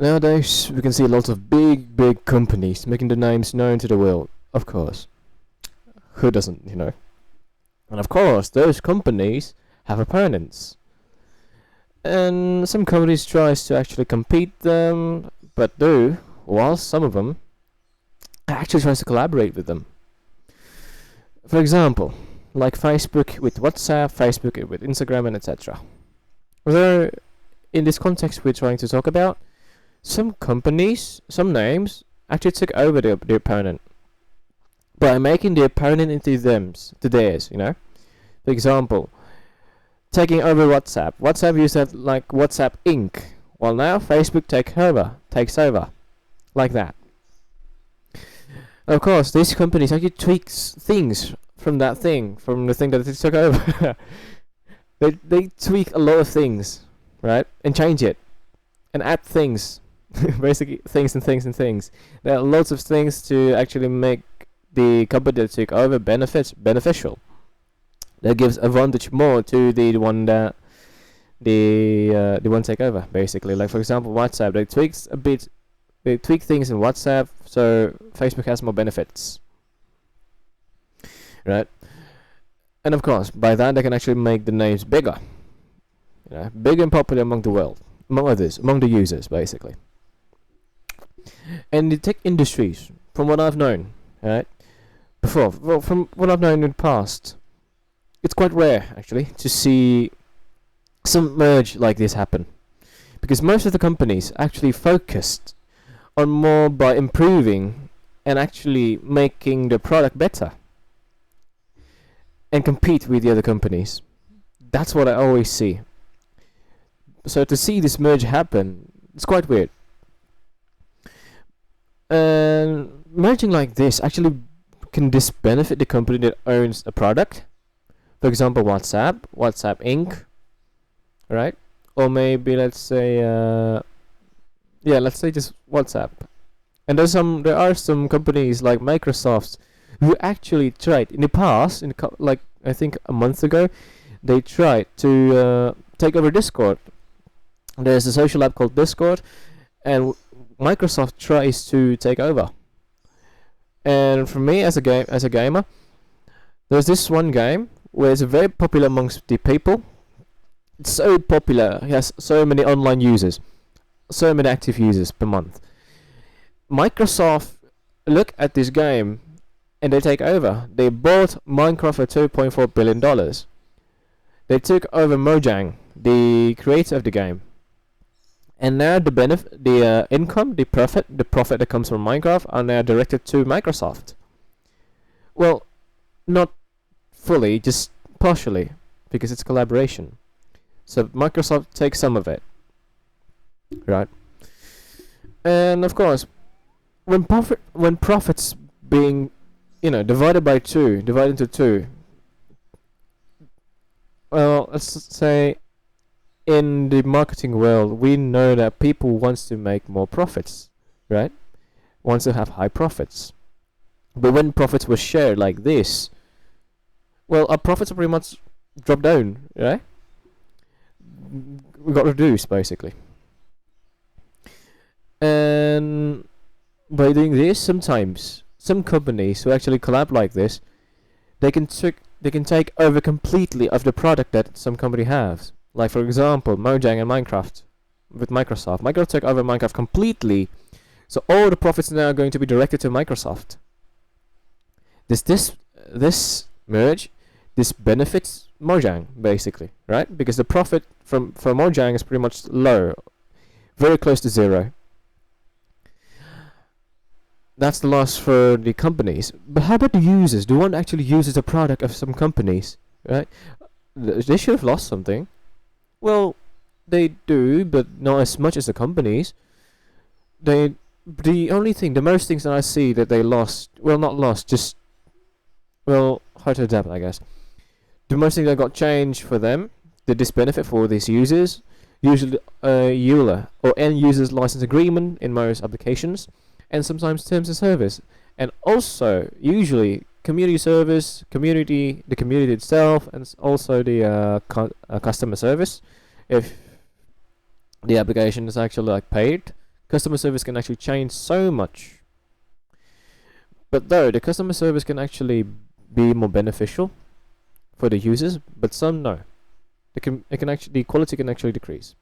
Nowadays, we can see lots of big companies making their names known to the world. Of course, who doesn't, you know? And of course, those companies have opponents. And some companies tries to actually compete them, but do, while some of them actually tries to collaborate with them. For example, like Facebook with WhatsApp, Facebook with Instagram, and etc. Although, in this context we're trying to talk about, some companies, some names, actually took over the opponent by making the opponent into theirs, you know? For example, taking over WhatsApp. WhatsApp used to have like WhatsApp Inc. While now Facebook takes over, like that. Of course, these companies actually tweaks things from the thing that they took over. they tweak a lot of things, right, and change it, and add things, basically things and things and things. There are lots of things to actually make the company that took over beneficial. That gives advantage more to the one that the one take over, basically. Like for example, WhatsApp, they tweak things in WhatsApp so Facebook has more benefits, right? And of course, by that they can actually make the names bigger, you know, big and popular among the world, among the users, basically. And the tech industries, from what I've known, right, before, well, from what I've known in the past, it's quite rare actually to see some merge like this happen, because most of the companies actually focused on more by improving and actually making the product better and compete with the other companies. That's what I always see. So to see this merge happen, it's quite weird. And merging like this actually can benefit the company that owns a product. For example, WhatsApp Inc. Right? Or maybe let's say let's say just WhatsApp. And there are some companies like Microsoft who actually tried in the past, like I think a month ago, they tried to take over Discord. There's a social app called Discord, and Microsoft tries to take over. And for me, as a gamer, there's this one game where it's very popular amongst the people. It's so popular, it has so many online users, so many active users per month. Microsoft look at this game and they take over. They bought Minecraft for $2.4 billion. They took over Mojang, the creator of the game. And now the income, the profit that comes from Minecraft are now directed to Microsoft. Well, not fully, just partially, because it's collaboration. So Microsoft takes some of it, right? And of course, when profits being, divided into two. Well, let's say in the marketing world, we know that people wants to make more profits, right? Wants to have high profits. But when profits were shared like this, well, our profits are pretty much dropped down, right? We got reduced, basically. And by doing this, sometimes some companies who actually collab like this, they can take over completely of the product that some company has. Like for example, Mojang and Minecraft with Microsoft. Microsoft took over Minecraft completely, so all the profits now are going to be directed to Microsoft. This merge, this benefits Mojang basically, right? Because the profit from Mojang is pretty much low, very close to zero. That's the loss for the companies. But how about the users? The one actually uses the product of some companies, right? They should have lost something. Well, they do, but not as much as the companies. The most things that I see that they lost, well, not lost, just, well, hard to adapt, I guess. The most thing that got changed for them, the disbenefit for these users, usually EULA or end users license agreement in most applications, and sometimes terms of service, and also usually community service, the community itself, and also the customer service, if the application is actually like paid customer service can actually change so much. But though the customer service can actually be more beneficial for the users, but some no. It can actually, the quality can actually decrease.